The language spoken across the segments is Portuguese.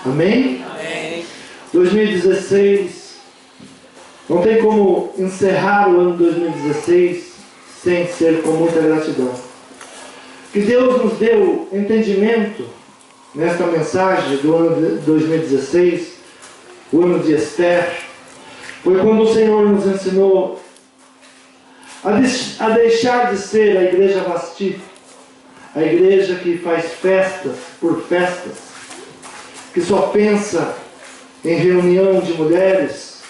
Amém? Amém. 2016, não tem como encerrar o ano 2016 sem ser com muita gratidão. Que Deus nos deu entendimento nesta mensagem do ano 2016, o ano de Esther, foi quando o Senhor nos ensinou a deixar de ser a igreja Basti, a igreja que faz festas por festas, que só pensa em reunião de mulheres,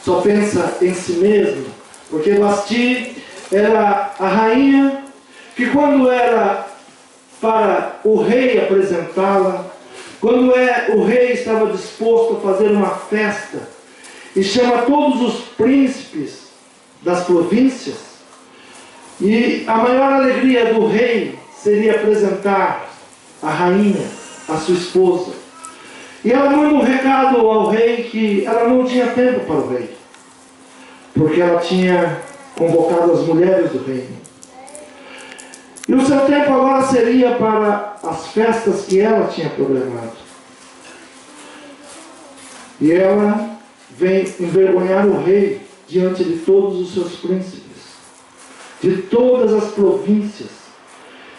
só pensa em si mesmo, porque Basti era a rainha que, quando era para o rei apresentá-la, quando o rei estava disposto a fazer uma festa e chama todos os príncipes das províncias, e a maior alegria do rei seria apresentar a rainha, a sua esposa. E ela manda um recado ao rei que ela não tinha tempo para o rei, porque ela tinha convocado as mulheres do reino. E o seu tempo agora seria para as festas que ela tinha programado. E ela vem envergonhar o rei diante de todos os seus príncipes, de todas as províncias.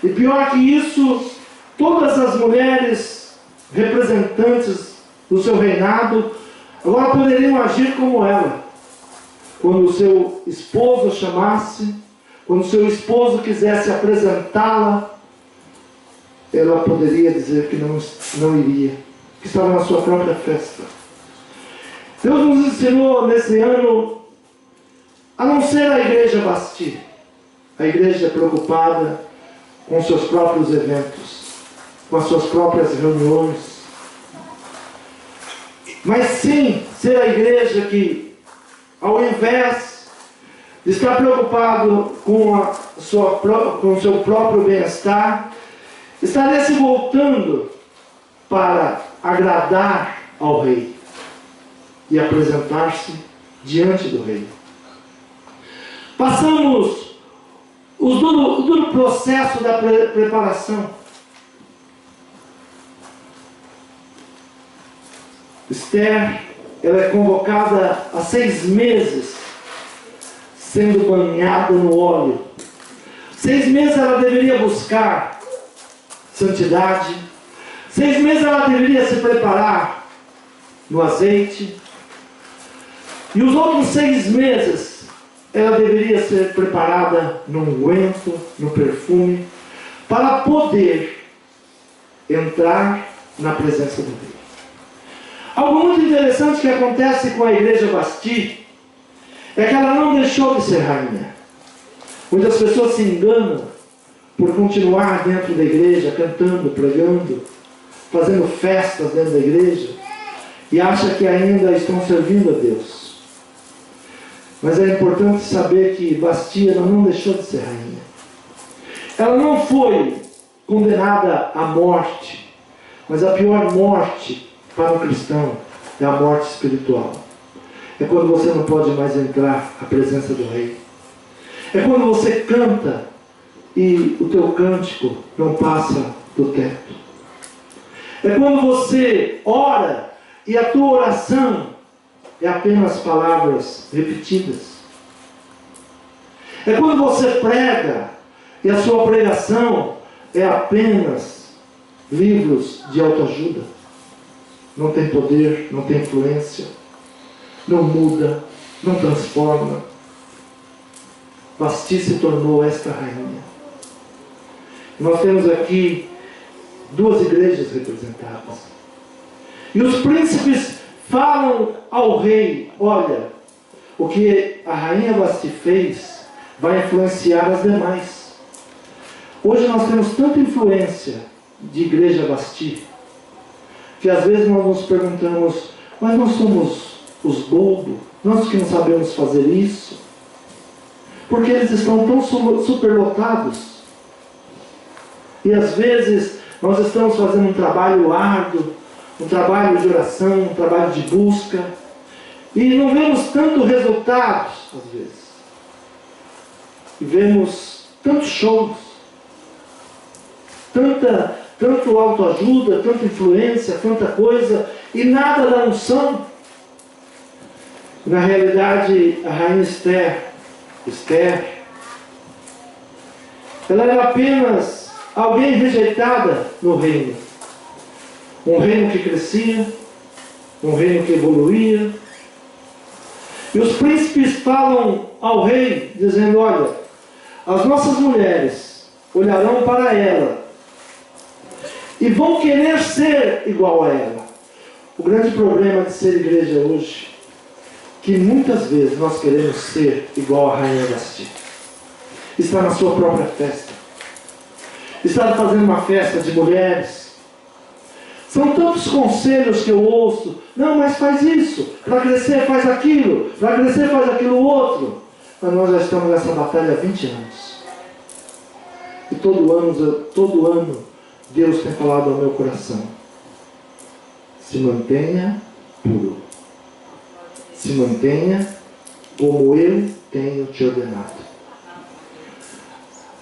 E pior que isso, todas as mulheres representantes do seu reinado agora poderiam agir como ela. Quando o seu esposo chamasse, quando o seu esposo quisesse apresentá-la, ela poderia dizer que não iria, que estava na sua própria festa. Deus nos ensinou nesse ano a não ser a igreja Basti, a igreja preocupada com seus próprios eventos, com as suas próprias reuniões, mas sim ser a igreja que, ao invés de estar preocupado com o seu próprio bem-estar, estaria se voltando para agradar ao rei e apresentar-se diante do rei. Passamos o duro processo da preparação. Esther, ela é convocada há 6 meses, sendo banhada no óleo. 6 meses ela deveria buscar santidade. 6 meses ela deveria se preparar no azeite. E os outros 6 meses ela deveria ser preparada no unguento, no perfume, para poder entrar na presença do rei. Algo muito interessante que acontece com a igreja Basti é que ela não deixou de ser rainha. Muitas pessoas se enganam por continuar dentro da igreja, cantando, pregando, fazendo festas dentro da igreja, e acham que ainda estão servindo a Deus. Mas é importante saber que Basti ela não deixou de ser rainha. Ela não foi condenada à morte, mas a pior morte para um cristão é a morte espiritual. É quando você não pode mais entrar à presença do rei. É quando você canta e o teu cântico não passa do teto. É quando você ora e a tua oração é apenas palavras repetidas. É quando você prega e a sua pregação é apenas livros de autoajuda. Não tem poder, não tem influência, não muda, não transforma. Basti se tornou esta rainha. Nós temos aqui 2 igrejas representadas. E os príncipes falam ao rei: olha, o que a rainha Basti fez vai influenciar as demais. Hoje nós temos tanta influência de igreja Basti, que às vezes nós nos perguntamos: mas nós somos os bobos, nós que não sabemos fazer isso? Porque eles estão tão superlotados. E às vezes nós estamos fazendo um trabalho árduo, um trabalho de oração, um trabalho de busca, e não vemos tanto resultados, às vezes. E vemos tantos shows, tanto autoajuda, tanta influência, tanta coisa, e nada da unção. Na realidade, a rainha Esther, ela era apenas alguém rejeitada no reino. Um reino que crescia, um reino que evoluía. E os príncipes falam ao rei, dizendo: olha, as nossas mulheres olharão para ela e vão querer ser igual a ela. O grande problema de ser igreja hoje, que muitas vezes nós queremos ser igual a rainha Vasti. Está na sua própria festa. Está fazendo uma festa de mulheres. São tantos conselhos que eu ouço. Não, mas faz isso. Para crescer, faz aquilo. Para crescer, faz aquilo outro. Mas nós já estamos nessa batalha há 20 anos. E todo ano, Deus tem falado ao meu coração: se mantenha puro. Se mantenha como eu tenho te ordenado.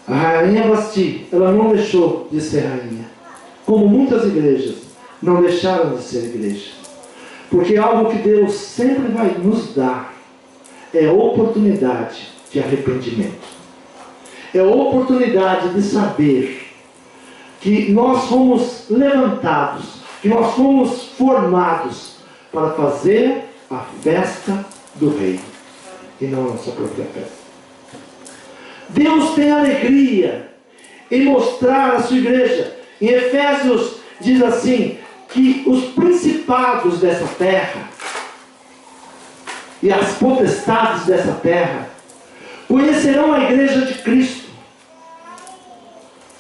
A rainha Vasti, ela não deixou de ser rainha. Como muitas igrejas não deixaram de ser igreja. Porque algo que Deus sempre vai nos dar é oportunidade de arrependimento. É oportunidade de saber que nós fomos levantados, que nós fomos formados para fazer a festa do Rei, e não a nossa própria festa. Deus tem alegria em mostrar a sua igreja. Em Efésios diz assim, que os principados dessa terra e as potestades dessa terra conhecerão a igreja de Cristo,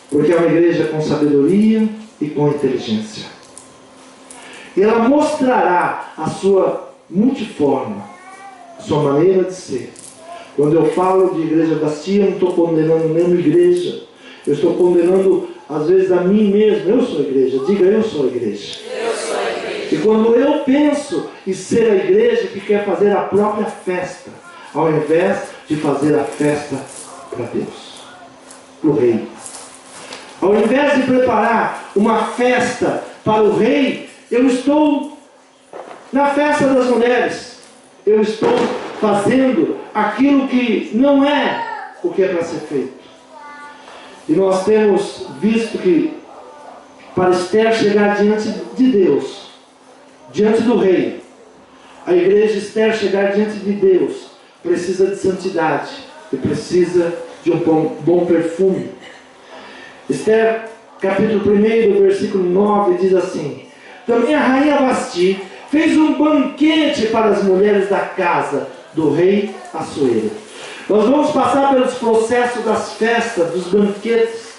porque é uma igreja com sabedoria e com inteligência. E ela mostrará a sua multiforma, a sua maneira de ser. Quando eu falo de igreja Vasti, eu não estou condenando nenhuma igreja. Eu estou condenando, às vezes, a mim mesmo. Eu sou a igreja. Diga, eu sou a igreja. Eu sou a igreja. E quando eu penso em ser a igreja que quer fazer a própria festa, ao invés de fazer a festa para Deus, para o Rei. Ao invés de preparar uma festa para o Rei, eu estou na festa das mulheres. Eu estou fazendo aquilo que não é o que é para ser feito. E nós temos visto que para Esther chegar diante de Deus, diante do Rei, a igreja Esther chegar diante de Deus, precisa de santidade e precisa de um bom perfume. Esther, capítulo 1, versículo 9, diz assim: também a rainha Vasti fez um banquete para as mulheres da casa do rei Assuero. Nós vamos passar pelos processos das festas, dos banquetes.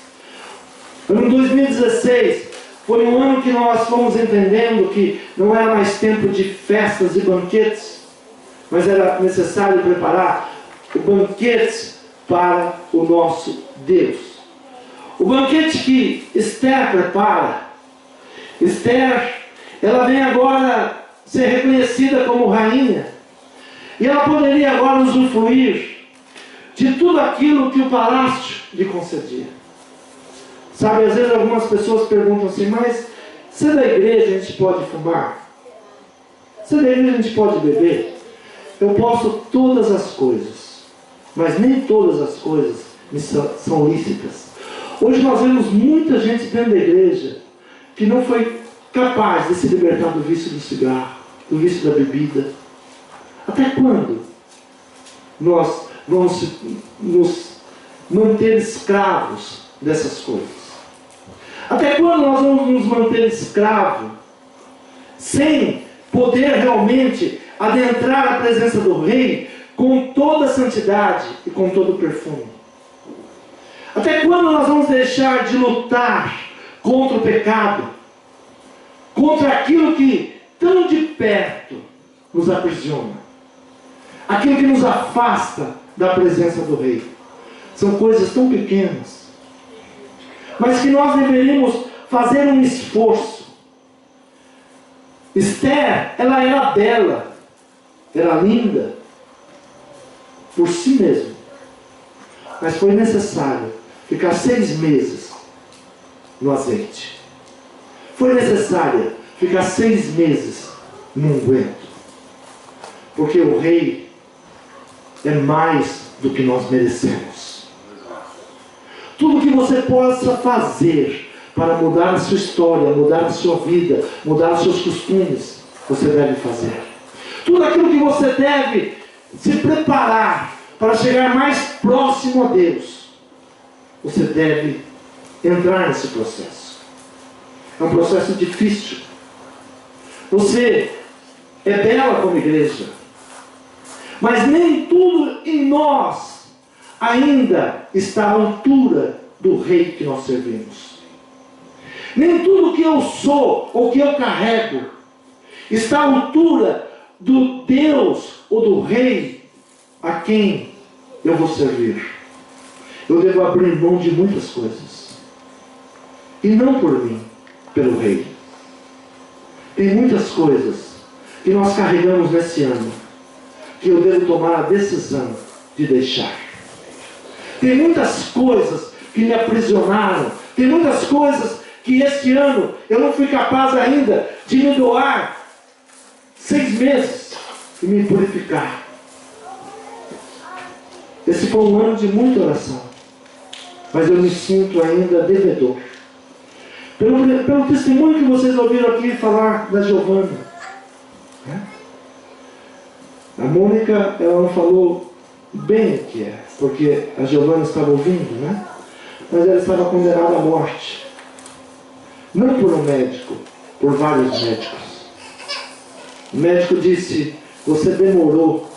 Ano 2016 foi um ano que nós fomos entendendo que não era mais tempo de festas e banquetes, mas era necessário preparar o banquete para o nosso Deus. O banquete que Esther prepara, Esther, ela vem agora ser reconhecida como rainha, e ela poderia agora usufruir de tudo aquilo que o palácio lhe concedia. Sabe, às vezes algumas pessoas perguntam assim: mas se é da igreja a gente pode fumar? Se é da igreja a gente pode beber? Eu posso todas as coisas, mas nem todas as coisas são lícitas. Hoje nós vemos muita gente dentro da igreja que não foi capaz de se libertar do vício do cigarro, do vício da bebida. Até quando nós vamos nos manter escravos dessas coisas? Até quando nós vamos nos manter escravos sem poder realmente adentrar a presença do Rei com toda a santidade e com todo o perfume? Até quando nós vamos deixar de lutar contra o pecado, contra aquilo que tão de perto nos aprisiona, aquilo que nos afasta da presença do Rei? São coisas tão pequenas, mas que nós deveríamos fazer um esforço. Esther, ela era bela, era linda por si mesma, mas foi necessário ficar 6 meses no azeite. foi necessária ficar 6 meses num aguento. Porque o rei é mais do que nós merecemos. Tudo que você possa fazer para mudar a sua história, mudar a sua vida, mudar os seus costumes, você deve fazer. Tudo aquilo que você deve se preparar para chegar mais próximo a Deus, você deve entrar nesse processo. É um processo difícil. Você é bela como igreja, mas nem tudo em nós ainda está à altura do rei que nós servimos. Nem tudo que eu sou ou que eu carrego está à altura do Deus ou do rei a quem eu vou servir. Eu devo abrir mão de muitas coisas. E não por mim, pelo rei. Tem muitas coisas que nós carregamos nesse ano que eu devo tomar a decisão de deixar. Tem muitas coisas que me aprisionaram. Tem muitas coisas que este ano eu não fui capaz ainda de me doar 6 meses e me purificar. Esse foi um ano de muita oração, mas eu me sinto ainda devedor. Pelo testemunho que vocês ouviram aqui falar da Giovana, né? A Mônica, ela não falou bem o que é, porque a Giovana estava ouvindo, né? Mas ela estava condenada à morte. Não por um médico, por vários médicos. O médico disse: você demorou,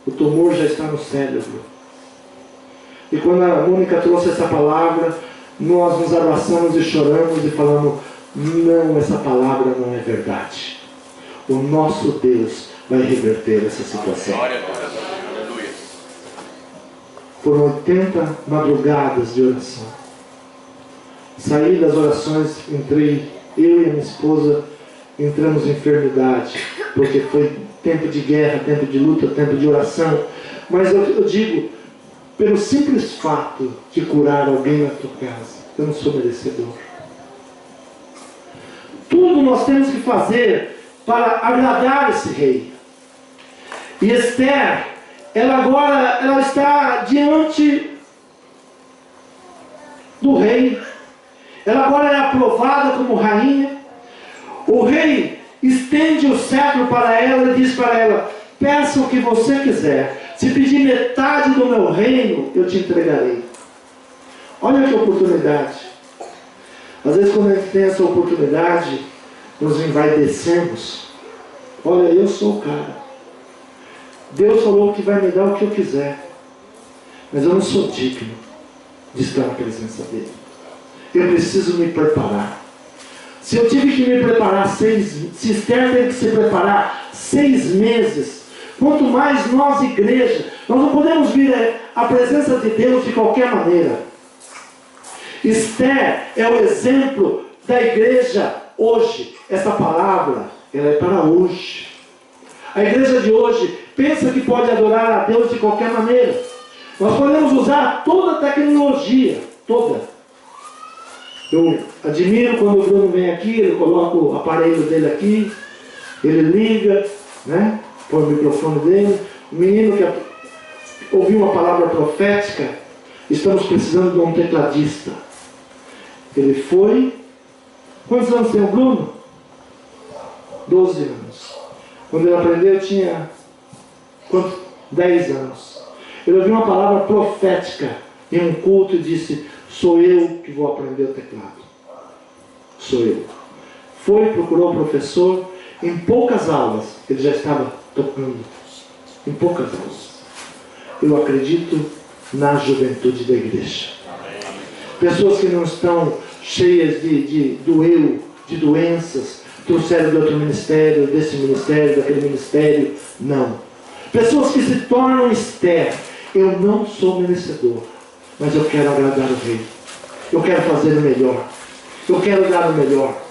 o tumor já está no cérebro. E quando a Mônica trouxe essa palavra, nós nos abraçamos e choramos e falamos: não, essa palavra não é verdade. O nosso Deus vai reverter essa situação. Foram 80 madrugadas de oração. Saí das orações, entrei, eu e a minha esposa entramos em enfermidade, porque foi tempo de guerra, tempo de luta, tempo de oração. Mas eu digo, pelo simples fato de curar alguém na tua casa, eu não sou merecedor. Tudo nós temos que fazer para agradar esse rei. E Esther, ela está diante do rei. Ela agora é aprovada como rainha. O rei estende o cetro para ela e diz para ela: peça o que você quiser. Se pedir metade do meu reino, eu te entregarei. Olha que oportunidade. Às vezes quando a gente tem essa oportunidade, nos envaidecemos. Olha, eu sou o cara. Deus falou que vai me dar o que eu quiser. Mas eu não sou digno de estar na presença dele. Eu preciso me preparar. Se eu tive que me preparar se Esther teve que se preparar 6 meses, quanto mais nós, igreja, nós não podemos vir à presença de Deus de qualquer maneira. Esther é o exemplo da igreja hoje. Essa palavra, ela é para hoje. A igreja de hoje pensa que pode adorar a Deus de qualquer maneira. Nós podemos usar toda a tecnologia, toda. Eu admiro quando o Bruno vem aqui, ele coloca o aparelho dele aqui, ele liga, né? Põe o microfone dele. O menino que ouviu uma palavra profética, estamos precisando de um tecladista. Ele foi. Quantos anos tem o Bruno? 12 anos. Quando ele aprendeu, tinha 10 anos. Ele ouviu uma palavra profética em um culto e disse: sou eu que vou aprender o teclado. Sou eu. Foi, procurou o professor. Em poucas aulas, ele já estava tocando. Em poucas aulas. Eu acredito na juventude da igreja. Pessoas que não estão cheias de doenças, trouxeram de outro ministério, desse ministério, daquele ministério. Não. Pessoas que se tornam Esther. Eu não sou merecedor, mas eu quero agradar o rei. Eu quero fazer o melhor. Eu quero dar o melhor.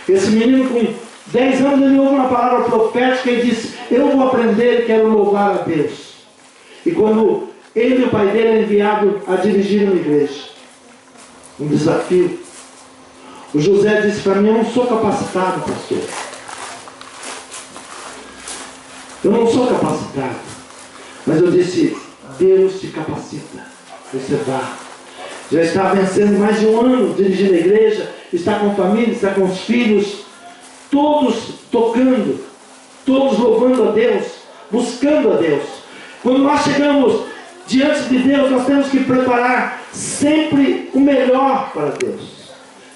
Esse menino com 10 anos, ele ouve uma palavra profética e diz: eu vou aprender e quero louvar a Deus. E quando ele e o pai dele é enviado a dirigir uma igreja, um desafio, O José disse para mim: eu não sou capacitado, pastor. Eu não sou capacitado. Mas eu disse: Deus te capacita. Você vá. Já está vencendo mais de um ano dirigindo a igreja, está com a família, está com os filhos, todos tocando, todos louvando a Deus, buscando a Deus. Quando nós chegamos diante de Deus, nós temos que preparar sempre o melhor para Deus,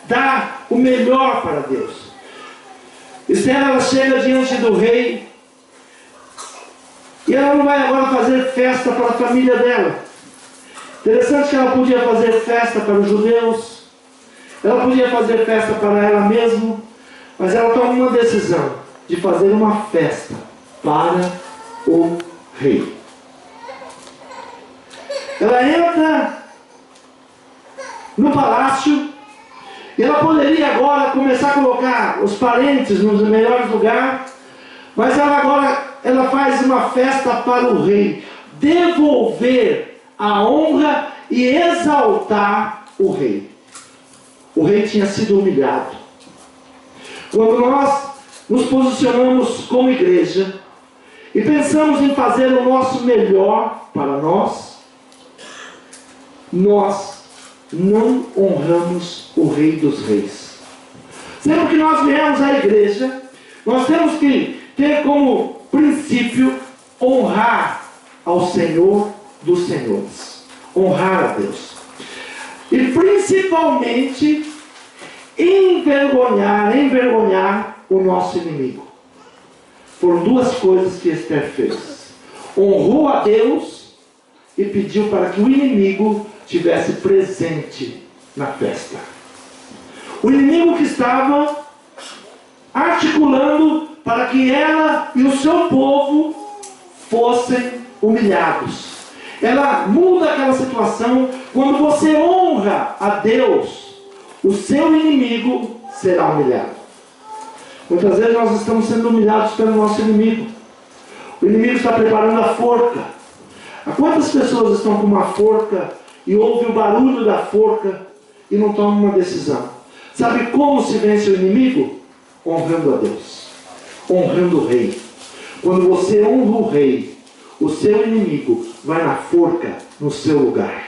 dar o melhor para Deus. Esther, ela chega diante do rei e ela não vai agora fazer festa para a família dela. Interessante que ela podia fazer festa para os judeus, ela podia fazer festa para ela mesma, mas ela toma uma decisão de fazer uma festa para o rei. Ela entra no palácio e ela poderia agora começar a colocar os parentes nos melhores lugares, mas ela faz uma festa para o rei, devolver a honra e exaltar o rei. O rei tinha sido humilhado. Quando nós nos posicionamos como igreja e pensamos em fazer o nosso melhor para nós não honramos o Rei dos Reis. Sempre que nós viemos à igreja, nós temos que ter como princípio honrar ao Senhor dos Senhores, honrar a Deus, e principalmente envergonhar o nosso inimigo. Foram duas coisas que Esther fez: honrou a Deus e pediu para que o inimigo tivesse presente na festa. O inimigo que estava articulando para que ela e o seu povo fossem humilhados. Ela muda aquela situação. Quando você honra a Deus, o seu inimigo será humilhado. Muitas vezes nós estamos sendo humilhados pelo nosso inimigo. O inimigo está preparando a forca. Há quantas pessoas estão com uma forca e ouvem o barulho da forca e não tomam uma decisão? Sabe como se vence o inimigo? Honrando a Deus, honrando o rei. Quando você honra o rei, o seu inimigo vai na forca no seu lugar.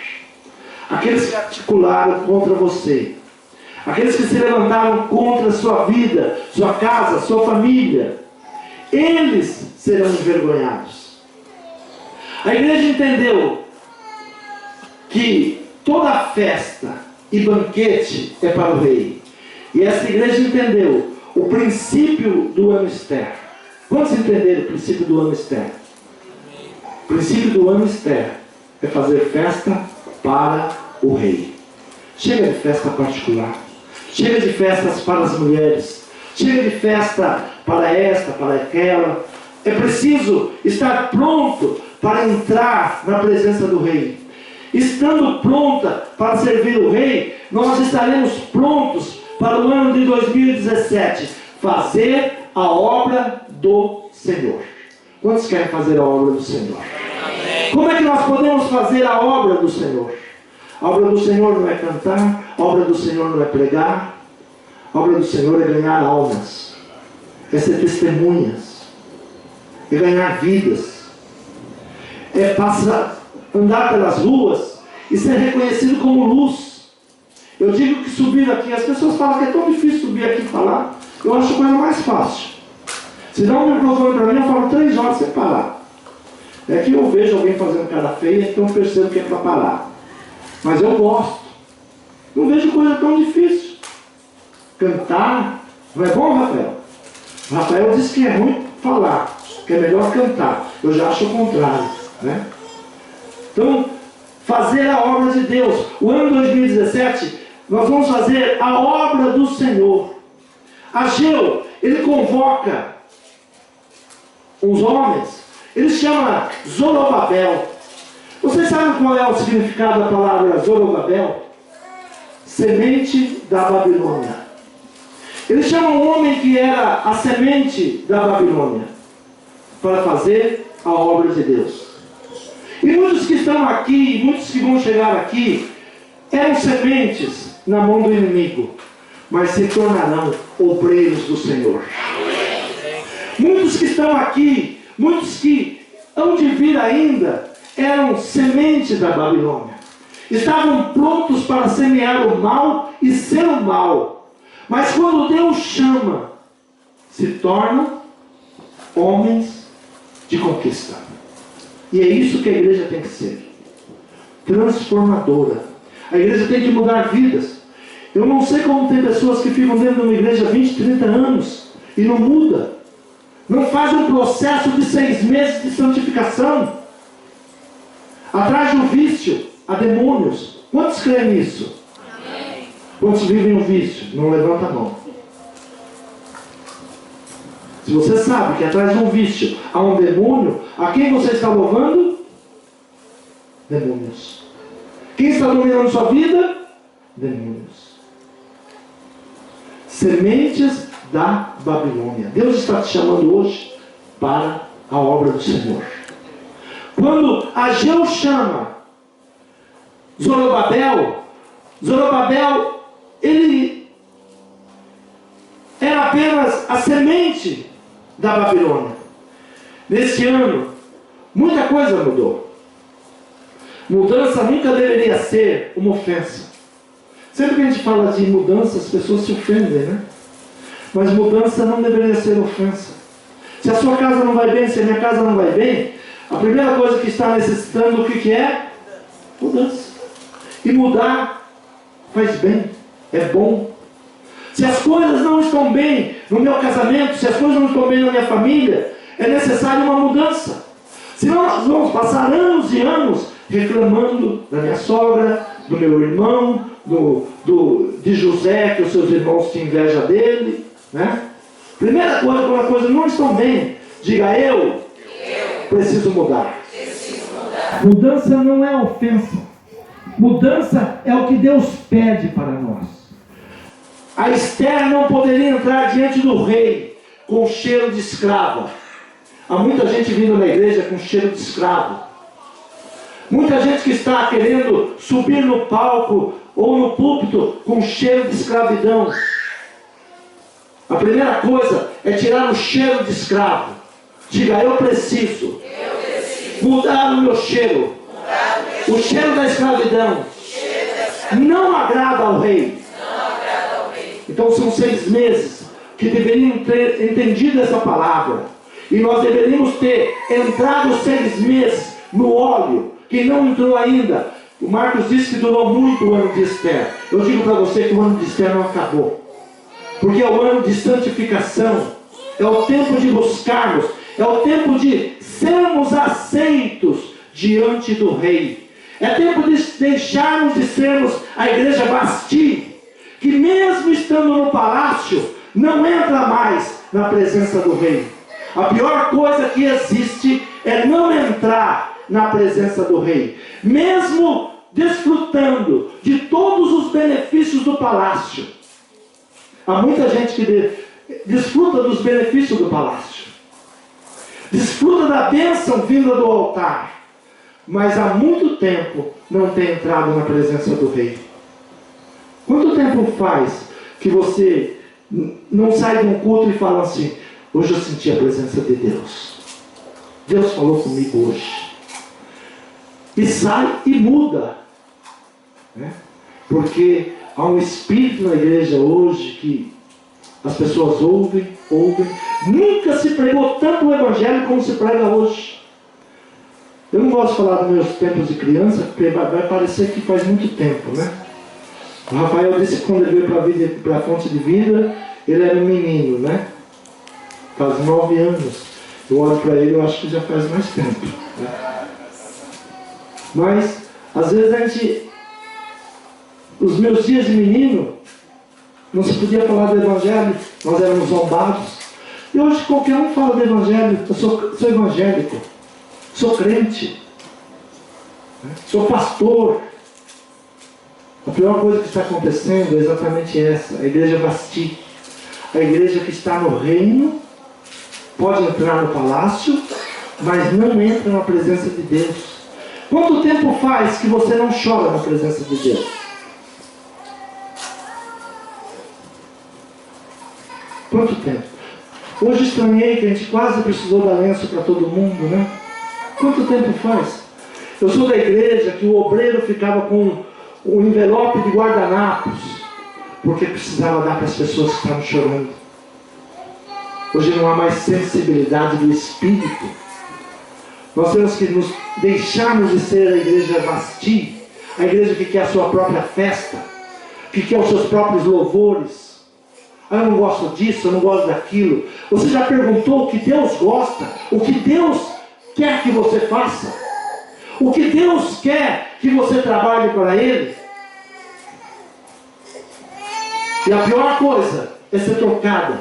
Aqueles que articularam contra você, aqueles que se levantaram contra a sua vida, sua casa, sua família, eles serão envergonhados. A igreja entendeu que toda festa e banquete é para o rei. E essa igreja entendeu o princípio do ano Esther. Quantos entenderam o princípio do ano Esther? O princípio do ano Esther é fazer festa para o rei. Chega de festa particular. Chega de festas para as mulheres. Chega de festa para esta, para aquela. É preciso estar pronto para entrar na presença do rei. Estando pronta para servir o rei, nós estaremos prontos para o ano de 2017. Fazer a obra do Senhor. Quantos querem fazer a obra do Senhor? Amém. Como é que nós podemos fazer a obra do Senhor? A obra do Senhor não é cantar, a obra do Senhor não é pregar, a obra do Senhor é ganhar almas, é ser testemunhas, é ganhar vidas, é andar pelas ruas e ser reconhecido como luz. Eu digo que subir aqui, as pessoas falam que é tão difícil subir aqui e falar, eu acho a coisa mais fácil. Se dá um microfone para mim, eu falo 3 horas sem parar. É que eu vejo alguém fazendo cara feia, então eu percebo que é para parar. Mas eu gosto. Não vejo coisa tão difícil. Cantar, não é bom, Rafael? O Rafael disse que é ruim falar, que é melhor cantar. Eu já acho o contrário, né? Então, fazer a obra de Deus. O ano 2017, nós vamos fazer a obra do Senhor. Ageu, ele convoca os homens, ele chama Zorobabel. Vocês sabem qual é o significado da palavra Zorobabel? Semente da Babilônia. Ele chama um homem que era a semente da Babilônia para fazer a obra de Deus. E muitos que estão aqui, muitos que vão chegar aqui, eram sementes na mão do inimigo. mas se tornarão obreiros do Senhor. Muitos que estão aqui, muitos que hão de vir ainda, eram sementes da Babilônia. Estavam prontos para semear o mal e ser o mal. Mas quando Deus chama, se tornam homens de conquista. E é isso que a igreja tem que ser. Transformadora. A igreja tem que mudar vidas. Eu não sei como tem pessoas que ficam dentro de uma igreja 20, 30 anos e não muda. Não faz um processo de 6 meses de santificação. Atrás do vício, há demônios. Quantos creem nisso? Amém. Quantos vivem o vício? Não levanta a mão. Se você sabe que atrás de um vício há um demônio, a quem você está louvando? Demônios. Quem está dominando sua vida? Demônios. Sementes da Babilônia. Deus está te chamando hoje para a obra do Senhor. Quando Ageu chama Zorobabel, ele era apenas a semente da Babilônia. Neste ano, muita coisa mudou. Mudança nunca deveria ser uma ofensa. Sempre que a gente fala de mudança, as pessoas se ofendem, né? Mas mudança não deveria ser ofensa. Se a sua casa não vai bem, se a minha casa não vai bem, a primeira coisa que está necessitando, o que é? Mudança. E mudar faz bem, é bom. Se as coisas não estão bem no meu casamento, se as coisas não estão bem na minha família, é necessário uma mudança. Senão nós vamos passar anos e anos reclamando da minha sogra, do meu irmão, de José, que os seus irmãos tinham inveja dele, né? Primeira coisa, quando as coisas não estão bem, diga: eu preciso mudar. Mudança não é ofensa. Mudança é o que Deus pede para nós. A Esther não poderia entrar diante do rei com cheiro de escrava. Há muita gente vindo na igreja com cheiro de escravo. Muita gente que está querendo subir no palco ou no púlpito com cheiro de escravidão. A primeira coisa é tirar o cheiro de escravo. Diga: eu preciso mudar o meu cheiro. O cheiro da escravidão não agrada ao rei. Então são 6 meses que deveriam ter entendido essa palavra. E nós deveríamos ter entrado 6 meses no óleo, que não entrou ainda. O Marcos disse que durou muito o ano de Esther. Eu digo para você que o ano de Esther não acabou. Porque é o ano de santificação. É o tempo de buscarmos. É o tempo de sermos aceitos diante do rei. É tempo de deixarmos de sermos a igreja Basti, que mesmo estando no palácio, não entra mais na presença do rei. A pior coisa que existe é não entrar na presença do rei. Mesmo desfrutando de todos os benefícios do palácio. Há muita gente que desfruta dos benefícios do palácio. Desfruta da bênção vinda do altar. Mas há muito tempo não tem entrado na presença do rei. Quanto tempo faz que você não sai de um culto e fala assim: hoje eu senti a presença de Deus. Deus falou comigo hoje. E sai e muda. Né? Porque há um espírito na igreja hoje que as pessoas ouvem. Nunca se pregou tanto o evangelho como se prega hoje. Eu não gosto de falar dos meus tempos de criança, porque vai parecer que faz muito tempo, né? O Rafael disse que quando ele veio para a fonte de vida, ele era um menino, né? Faz 9 anos. Eu olho para ele, eu acho que já faz mais tempo. Né? Mas, às vezes os meus dias de menino, não se podia falar do evangelho, nós éramos zombados. E hoje qualquer um fala do evangelho. Eu sou evangélico, sou crente, sou pastor. A pior coisa que está acontecendo é exatamente essa: a igreja Basti, a igreja que está no reino, pode entrar no palácio, mas não entra na presença de Deus. Quanto tempo faz que você não chora na presença de Deus? Quanto tempo? Hoje estranhei que a gente quase precisou dar lenço para todo mundo, né? Quanto tempo faz? Eu sou da igreja que o obreiro ficava com o envelope de guardanapos, porque precisava dar para as pessoas que estavam chorando. Hoje não há mais sensibilidade do Espírito. Nós temos que nos deixarmos de ser a igreja vasti, a igreja que quer a sua própria festa, que quer os seus próprios louvores. Ah, eu não gosto disso, eu não gosto daquilo. Você já perguntou o que Deus gosta? O que Deus quer que você faça? O que Deus quer que você trabalhe para Ele? E a pior coisa é ser trocada.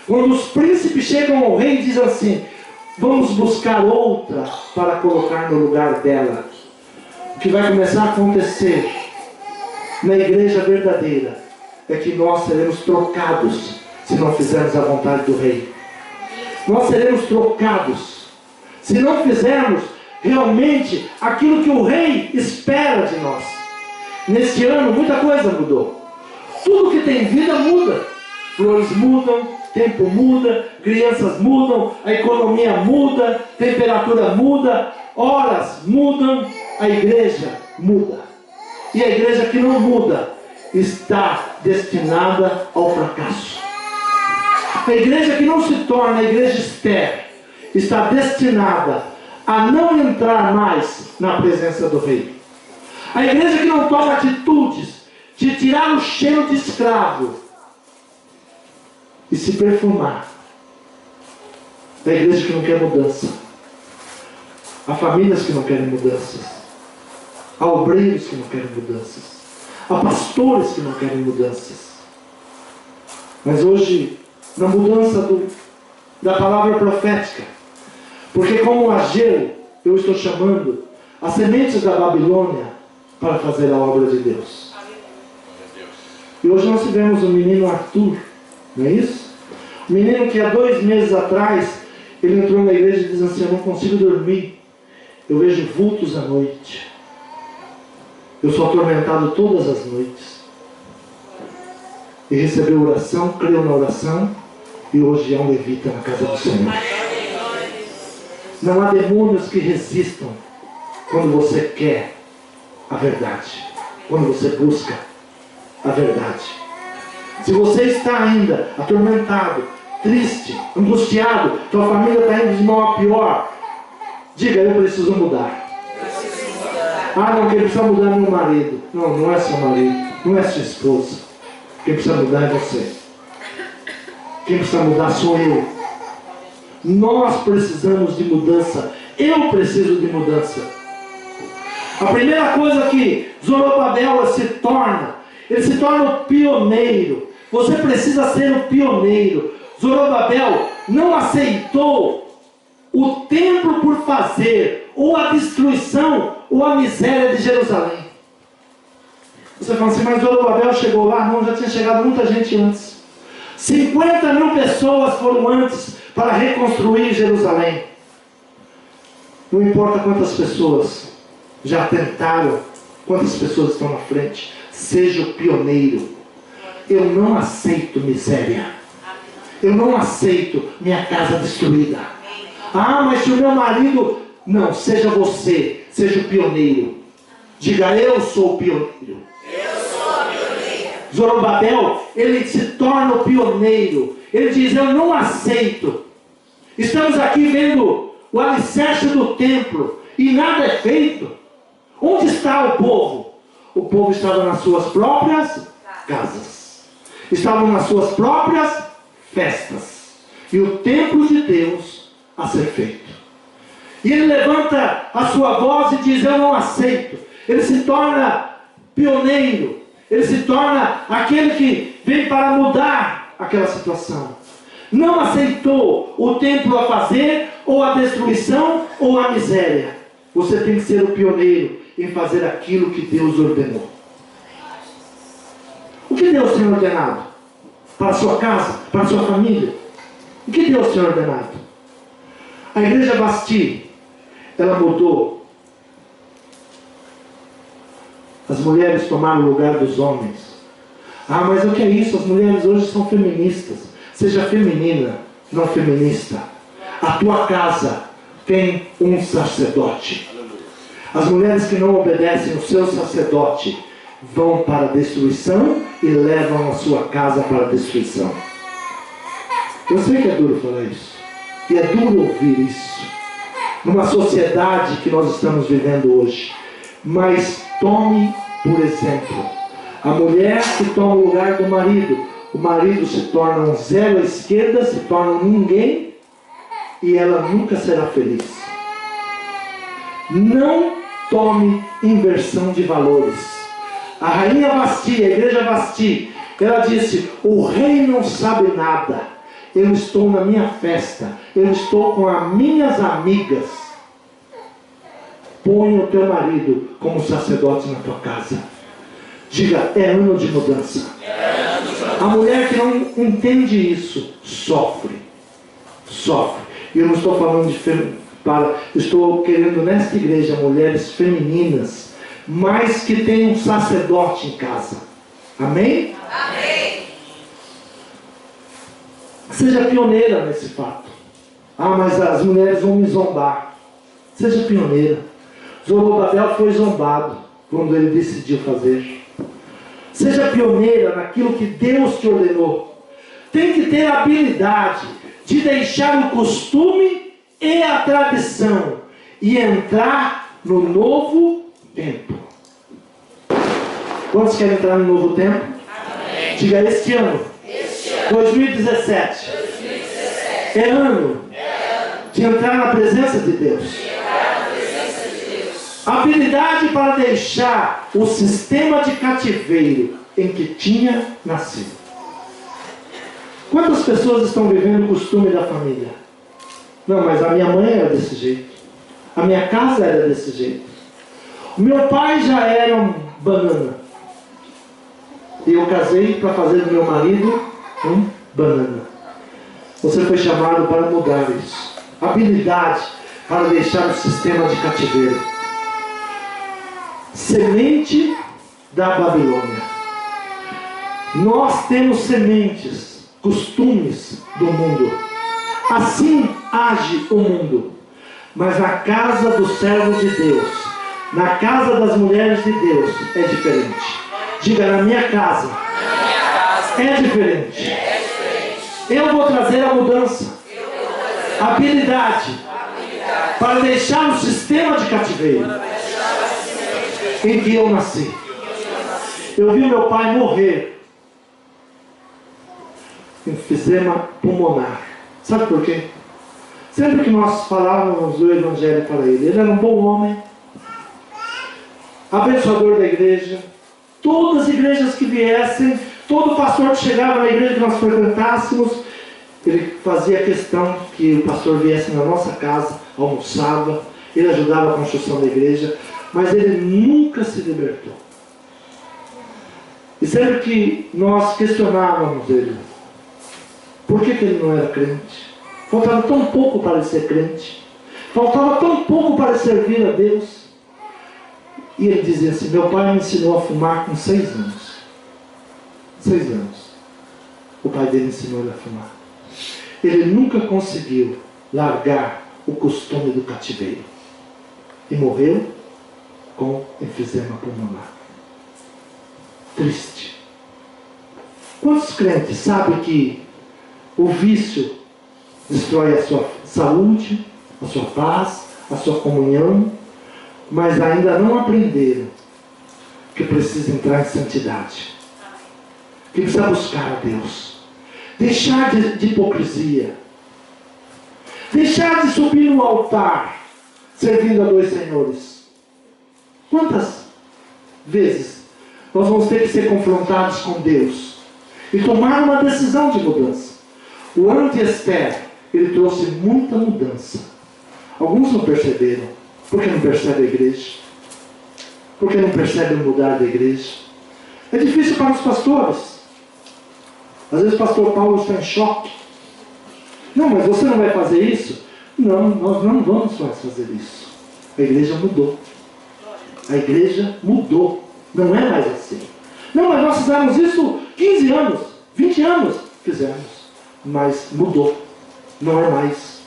Quando os príncipes chegam ao rei e dizem assim: vamos buscar outra para colocar no lugar dela. O que vai começar a acontecer na igreja verdadeira é que nós seremos trocados se não fizermos a vontade do rei. Nós seremos trocados se não fizermos realmente aquilo que o rei espera de nós. Neste ano muita coisa mudou. Tudo que tem vida muda. Flores mudam, tempo muda, crianças mudam, a economia muda, temperatura muda, horas mudam, a igreja muda. E a igreja que não muda está destinada ao fracasso. A igreja que não se torna a igreja estéril está destinada a não entrar mais na presença do rei. A igreja que não toma atitudes de tirar o cheiro de escravo e se perfumar. A igreja que não quer mudança. Há famílias que não querem mudanças. Há obreiros que não querem mudanças. Há pastores que não querem mudanças. Mas hoje, na mudança da palavra profética, porque como Ageu, eu estou chamando as sementes da Babilônia para fazer a obra de Deus. E hoje nós tivemos o menino Arthur, não é isso? O menino que há 2 meses atrás, ele entrou na igreja e disse assim: eu não consigo dormir, eu vejo vultos à noite, eu sou atormentado todas as noites. E recebeu oração, creu na oração, e hoje é um levita na casa do Senhor. Não há demônios que resistam quando você quer a verdade, quando você busca a verdade. Se você está ainda atormentado, triste, angustiado, tua família está indo de mal a pior, diga: eu preciso mudar. Ah, não, quem precisa mudar é meu marido. Não, não é seu marido, não é sua esposa. Quem precisa mudar é você. Quem precisa mudar sou eu. Nós precisamos de mudança. Eu preciso de mudança. A primeira coisa que Zorobabel se torna, ele se torna o pioneiro. Você precisa ser o pioneiro. Zorobabel não aceitou o templo por fazer, ou a destruição, ou a miséria de Jerusalém. Você fala assim: mas Zorobabel chegou lá? Não, já tinha chegado muita gente antes. 50.000 pessoas foram antes para reconstruir Jerusalém. Não importa quantas pessoas já tentaram, quantas pessoas estão na frente, seja o pioneiro. Eu não aceito miséria. Eu não aceito minha casa destruída. Ah, mas se o meu marido... Não, seja você, seja o pioneiro. Diga: eu sou o pioneiro. Eu sou o pioneiro. Zorobabel, ele se torna o pioneiro. Ele diz: eu não aceito. Estamos aqui vendo o alicerce do templo e nada é feito. Onde está o povo? O povo estava nas suas próprias casas. Estavam nas suas próprias festas. E o templo de Deus a ser feito. E ele levanta a sua voz e diz: eu não aceito. Ele se torna pioneiro. Ele se torna aquele que vem para mudar aquela situação. Não aceitou o templo a fazer, ou a destruição, ou a miséria. Você tem que ser o pioneiro em fazer aquilo que Deus ordenou. O que Deus tem ordenado? Para a sua casa, para a sua família? O que Deus tem ordenado? A igreja Basti, ela mudou. As mulheres tomaram o lugar dos homens. Ah, mas o que é isso? As mulheres hoje são feministas. Seja feminina, não feminista. A tua casa tem um sacerdote. As mulheres que não obedecem o seu sacerdote vão para a destruição e levam a sua casa para a destruição. Eu sei que é duro falar isso. E é duro ouvir isso. Numa sociedade que nós estamos vivendo hoje. Mas tome, por exemplo, a mulher que toma o lugar do marido. O marido se torna um zero à esquerda, se torna um ninguém. E ela nunca será feliz. Não tome inversão de valores. A rainha Vasti, a igreja Vasti, ela disse: o rei não sabe nada. Eu estou na minha festa. Eu estou com as minhas amigas. Põe o teu marido como sacerdote na tua casa. Diga: é ano de mudança. A mulher que não entende isso sofre. Sofre. E eu não estou falando eu estou querendo nesta igreja mulheres femininas, mas que tenham um sacerdote em casa. Amém? Amém. Seja pioneira nesse fato. Mas as mulheres vão me zombar. Seja pioneira. Zorobabel foi zombado quando ele decidiu fazer. Seja pioneira naquilo que Deus te ordenou. Tem que ter a habilidade de deixar o costume e a tradição e entrar no novo tempo. Quantos querem entrar no novo tempo? Amém. Diga: este ano, 2017, é ano de entrar na presença de Deus. Habilidade para deixar o sistema de cativeiro em que tinha nascido. Quantas pessoas estão vivendo o costume da família? Não, mas a minha mãe era desse jeito. A minha casa era desse jeito. O meu pai já era um banana. E eu casei para fazer do meu marido um banana. Você foi chamado para mudar isso. Habilidade para deixar o sistema de cativeiro. Semente da Babilônia. Nós temos sementes, costumes do mundo. Assim age o mundo. Mas na casa do servo de Deus, na casa das mulheres de Deus, é diferente. Diga: na minha casa, é diferente. Eu vou trazer a mudança. Habilidade para deixar o sistema de cativeiro em que eu nasci. Eu vi meu pai morrer. Enfisema pulmonar. Sabe por quê? Sempre que nós falávamos do Evangelho para ele era um bom homem, abençoador da igreja. Todas as igrejas que viessem, todo pastor que chegava na igreja que nós frequentássemos, ele fazia questão que o pastor viesse na nossa casa, almoçava, ele ajudava a construção da igreja, mas ele nunca se libertou. E sempre que nós questionávamos ele, por que ele não era crente? Faltava tão pouco para ele ser crente. Faltava tão pouco para servir a Deus. E ele dizia assim: meu pai me ensinou a fumar com 6 anos. 6 anos. O pai dele ensinou ele a fumar. Ele nunca conseguiu largar o costume do cativeiro. E morreu com enfisema pulmonar. Triste. Quantos crentes sabem que o vício destrói a sua saúde, a sua paz, a sua comunhão, mas ainda não aprenderam que precisa entrar em santidade, que precisa buscar a Deus, deixar de hipocrisia, deixar de subir no altar servindo a 2 senhores. Quantas vezes nós vamos ter que ser confrontados com Deus e tomar uma decisão de mudança? O ano de Esther, ele trouxe muita mudança. Alguns não perceberam. Porque não percebe a igreja? Porque não percebe o mudar da igreja? É difícil para os pastores. Às vezes o pastor Paulo está em choque. Não, mas você não vai fazer isso? Não, nós não vamos mais fazer isso. A igreja mudou. A igreja mudou. Não é mais assim. Não, mas nós fizemos isso 15 anos, 20 anos. Fizemos. mas mudou. Não é mais.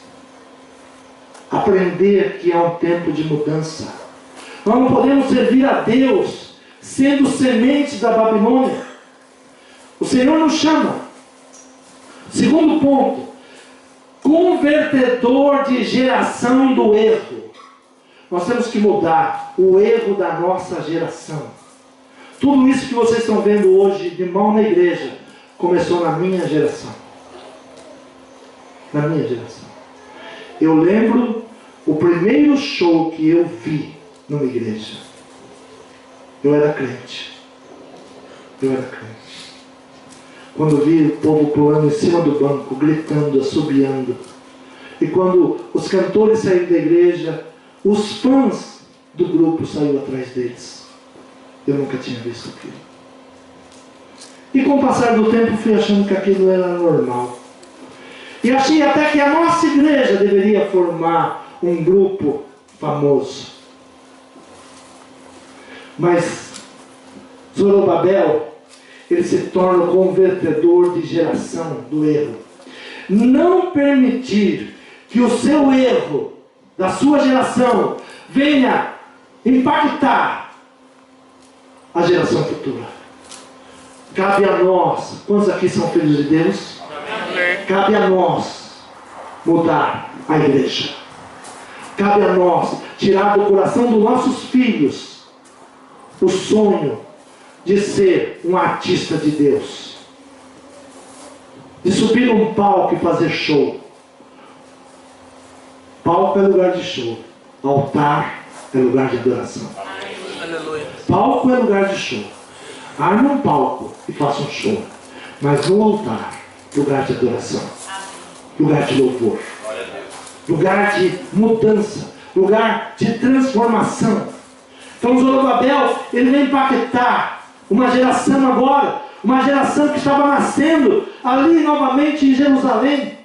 Aprender que é um tempo de mudança. Nós não podemos servir a Deus sendo sementes da Babilônia. O Senhor nos chama. Segundo ponto, convertedor de geração do erro. Nós temos que mudar o erro da nossa geração. Tudo isso que vocês estão vendo hoje de mão na igreja começou na minha geração. Na minha geração. Eu lembro o primeiro show que eu vi numa igreja. Eu era crente. Quando vi o povo pulando em cima do banco, gritando, assobiando. E quando os cantores saíram da igreja, os fãs do grupo saíram atrás deles. Eu nunca tinha visto aquilo. E com o passar do tempo fui achando que aquilo era normal. E achei até que a nossa igreja deveria formar um grupo famoso. Mas Zorobabel, ele se torna o convertedor de geração do erro. Não permitir que o seu erro, da sua geração, venha impactar a geração futura. Cabe a nós, quantos aqui são filhos de Deus? Cabe a nós mudar a igreja. Cabe a nós tirar do coração dos nossos filhos o sonho de ser um artista de Deus, de subir num palco e fazer show. Palco é lugar de show, altar é lugar de adoração. Aleluia. Palco é lugar de show. Arme um palco e faça um show, mas no altar, lugar de adoração, lugar de louvor, lugar de mudança, lugar de transformação. Então Zorobabel, ele vem impactar uma geração agora, uma geração que estava nascendo ali novamente em Jerusalém,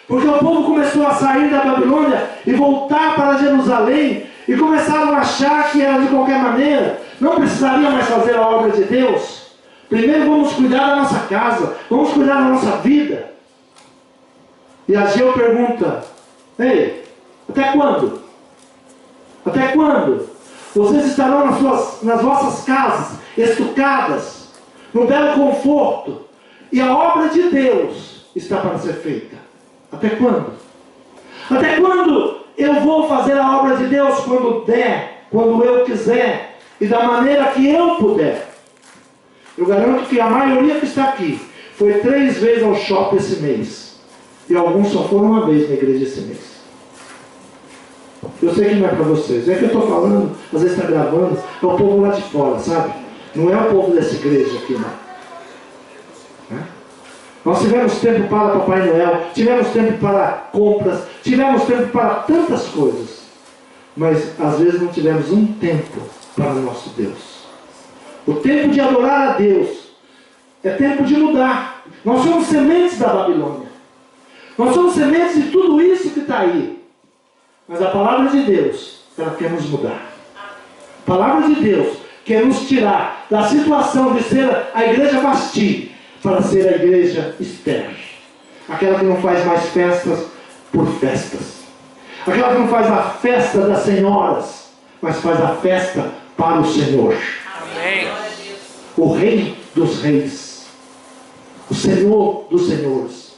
porque o povo começou a sair da Babilônia e voltar para Jerusalém, e começaram a achar que era de qualquer maneira, não precisaria mais fazer a obra de Deus. Primeiro vamos cuidar da nossa casa, vamos cuidar da nossa vida. E Ageu pergunta: ei, até quando? Até quando? Vocês estarão nas vossas casas, estucadas, no belo conforto, e a obra de Deus está para ser feita. Até quando? Até quando eu vou fazer a obra de Deus? Quando der, quando eu quiser, e da maneira que eu puder. Eu garanto que a maioria que está aqui foi 3 vezes ao shopping esse mês, e alguns só foram uma vez na igreja esse mês. Eu sei que não é para vocês, é que eu estou falando, às vezes está gravando, é o povo lá de fora, sabe? Não é o povo dessa igreja aqui, não. Nós tivemos tempo para Papai Noel, tivemos tempo para compras, tivemos tempo para tantas coisas, mas às vezes não tivemos um tempo para o nosso Deus. O tempo de adorar a Deus é tempo de mudar. Nós somos sementes da Babilônia, nós somos sementes de tudo isso que está aí. Mas a palavra de Deus, ela quer nos mudar. A palavra de Deus quer nos tirar da situação de ser a igreja Basti para ser a igreja Esther. Aquela que não faz mais festas por festas. Aquela que não faz a festa das senhoras, mas faz a festa para o Senhor. Amém. O Rei dos Reis. O Senhor dos Senhores.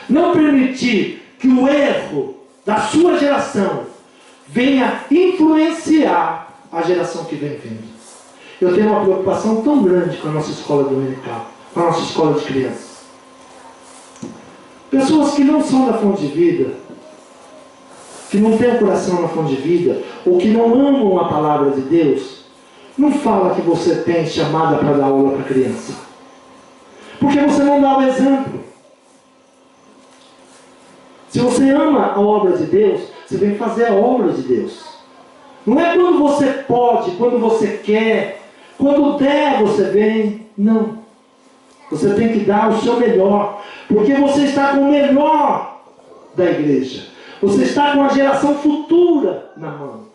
Não permitir que o erro da sua geração venha influenciar a geração que vem vindo. Eu tenho uma preocupação tão grande com a nossa escola dominical, com a nossa escola de crianças. Pessoas que não são da fonte de vida, que não têm o coração na fonte de vida, ou que não amam a palavra de Deus, não fala que você tem chamada para dar aula para criança. Porque você não dá o exemplo. Se você ama a obra de Deus, você tem que fazer a obra de Deus. Não é quando você pode, quando você quer, quando der você vem. Não. Você tem que dar o seu melhor, porque você está com o melhor da igreja. Você está com a geração futura na mão.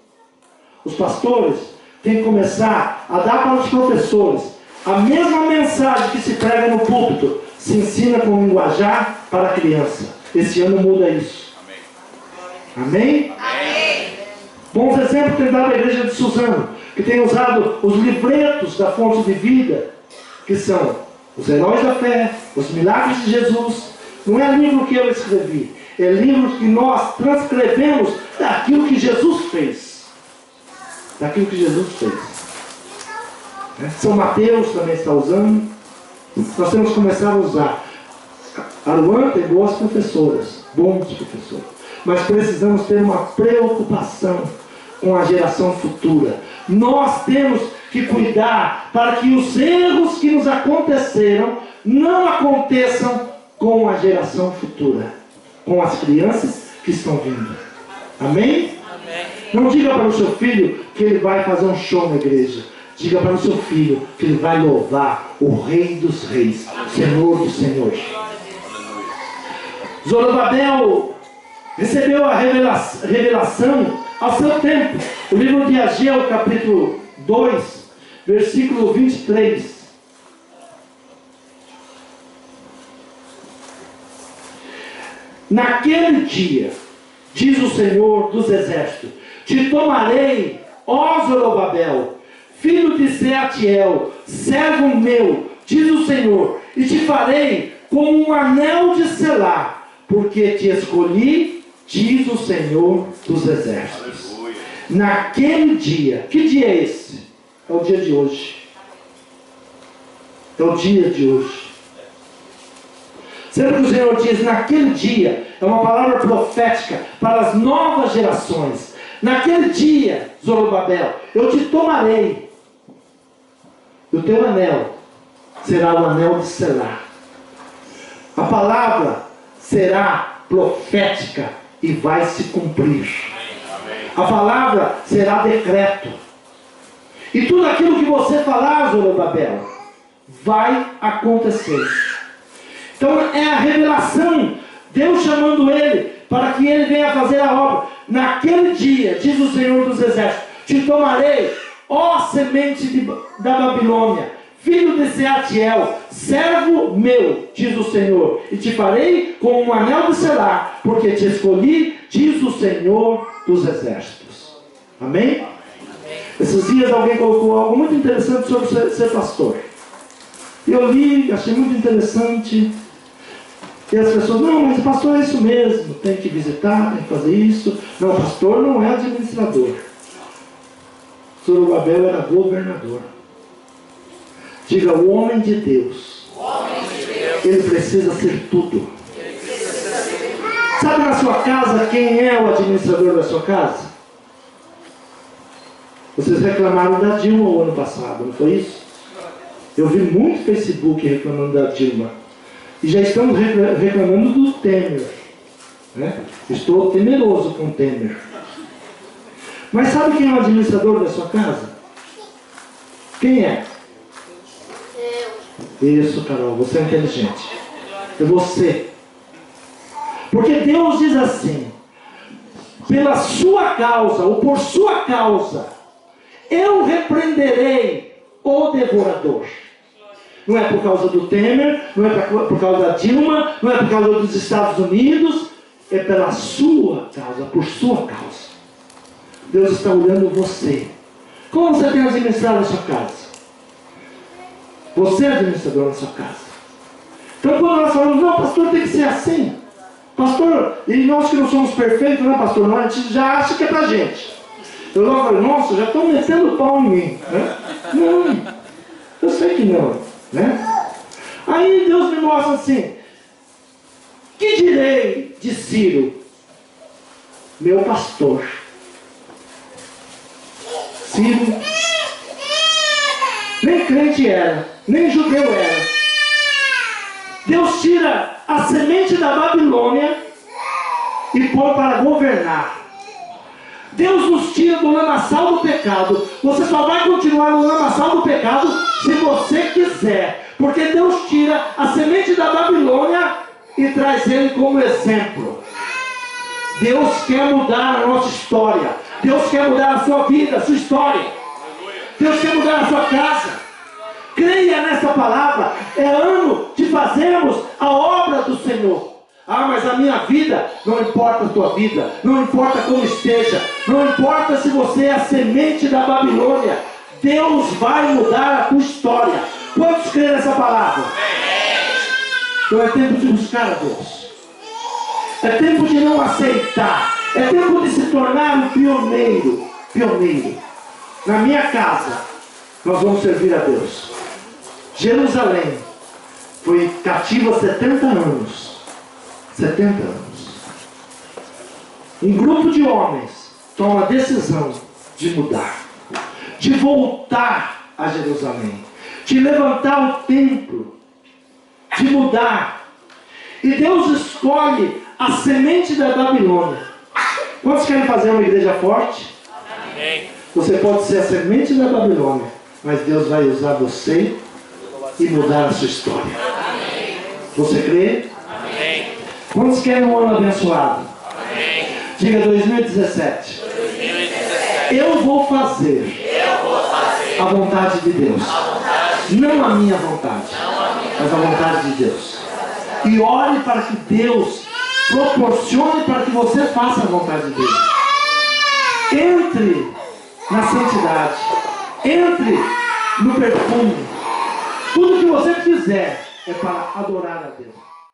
Os pastores têm que começar a dar para os professores A mesma mensagem que se prega no púlpito se ensina com linguajar para a criança. Esse ano muda isso. Amém? Amém? Bons exemplos tem dado a igreja de Suzano, que tem usado os livretos da fonte de vida, que são os heróis da fé, os milagres de Jesus. Não é livro que eu escrevi, é livro que nós transcrevemos daquilo que Jesus fez. Daquilo que Jesus fez. São Mateus também está usando. Nós temos que começar a usar. A Luan tem boas professoras, bons professores, mas precisamos ter uma preocupação com a geração futura. Nós temos que cuidar para que os erros que nos aconteceram não aconteçam com a geração futura, com as crianças que estão vindo. Amém? Amém. Não diga para o seu filho que ele vai fazer um show na igreja. Diga para o seu filho que ele vai louvar o Rei dos Reis, Senhor dos Senhores. Zorobabel recebeu a revelação ao seu tempo. O livro de Ageu, capítulo 2, versículo 23. Naquele dia, diz o Senhor dos Exércitos, te tomarei, ó Zorobabel, filho de Seatiel, servo meu, diz o Senhor, e te farei como um anel de selar, porque te escolhi, diz o Senhor dos Exércitos. Aleluia. Naquele dia, que dia é esse? É o dia de hoje. É o dia de hoje. Sempre que o Senhor diz naquele dia, é uma palavra profética para as novas gerações. Naquele dia, Zorobabel, eu te tomarei. O teu anel será o anel de selar. A palavra será profética e vai se cumprir. A palavra será decreto. E tudo aquilo que você falar, Zorobabel, vai acontecer. Então é a revelação, Deus chamando ele para que ele venha fazer a obra. Naquele dia, diz o Senhor dos Exércitos, te tomarei, ó semente da Babilônia, filho de Seatiel, servo meu, diz o Senhor, e te farei com um anel de selar, porque te escolhi, diz o Senhor dos Exércitos. Amém? Esses dias alguém colocou algo muito interessante sobre ser pastor. Eu li, achei muito interessante. E as pessoas, não, mas pastor é isso mesmo, tem que visitar, tem que fazer isso. Não, pastor não é administrador. Zorobabel era governador. Diga, o homem de Deus. Ele precisa ser tudo. Sabe na sua casa quem é o administrador da sua casa? Vocês reclamaram da Dilma o ano passado, não foi isso? Eu vi muito Facebook reclamando da Dilma. E já estamos reclamando do Temer. Né? Estou temeroso com o Temer. Mas sabe quem é o administrador da sua casa? Quem é? Isso, Carol, você é inteligente. É você. Porque Deus diz assim: pela sua causa, ou por sua causa, eu repreenderei o devorador. Não é por causa do Temer, não é por causa da Dilma, não é por causa dos Estados Unidos, é pela sua causa, por sua causa. Deus está olhando você. Como você tem administrado a sua casa? Você é administrador da sua casa. Então quando nós falamos, não, pastor, tem que ser assim. Pastor, e nós que não somos perfeitos, né, pastor? Não, a gente já acha que é pra gente. Eu logo falei, nossa, já estão metendo pau em mim. Né? Não, eu sei que não. Né? Aí Deus me mostra assim: que direi de Ciro, meu pastor? Ciro nem crente era, nem judeu era. Deus tira a semente da Babilônia e põe para governar. Deus nos tira do lamaçal do pecado. Você só vai continuar no lamaçal do pecado se você quiser. Porque Deus tira a semente da Babilônia e traz ele como exemplo. Deus quer mudar a nossa história. Deus quer mudar a sua vida, a sua história. Deus quer mudar a sua casa. Creia nessa palavra. É ano de fazermos a obra do Senhor. Ah, mas a minha vida, não importa a tua vida, não importa como esteja, não importa se você é a semente da Babilônia, Deus vai mudar a tua história. Quantos creem nessa palavra? Então é tempo de buscar a Deus. É tempo de não aceitar. É tempo de se tornar um pioneiro. Pioneiro. Na minha casa, nós vamos servir a Deus. Jerusalém foi cativa 70 anos. 70 anos. Um grupo de homens toma a decisão de mudar, de voltar a Jerusalém, de levantar o templo, de mudar. E Deus escolhe a semente da Babilônia. Quantos querem fazer uma igreja forte? Amém. Você pode ser a semente da Babilônia, mas Deus vai usar você e mudar a sua história. Amém. Você crê? Amém. Quantos querem um ano abençoado? Amém. Diga 2017. 2017. Eu vou fazer a vontade de Deus. Não a minha vontade, mas a vontade de Deus. E ore para que Deus proporcione para que você faça a vontade de Deus. Entre na santidade. Entre no perfume. Tudo que você fizer é para adorar a Deus.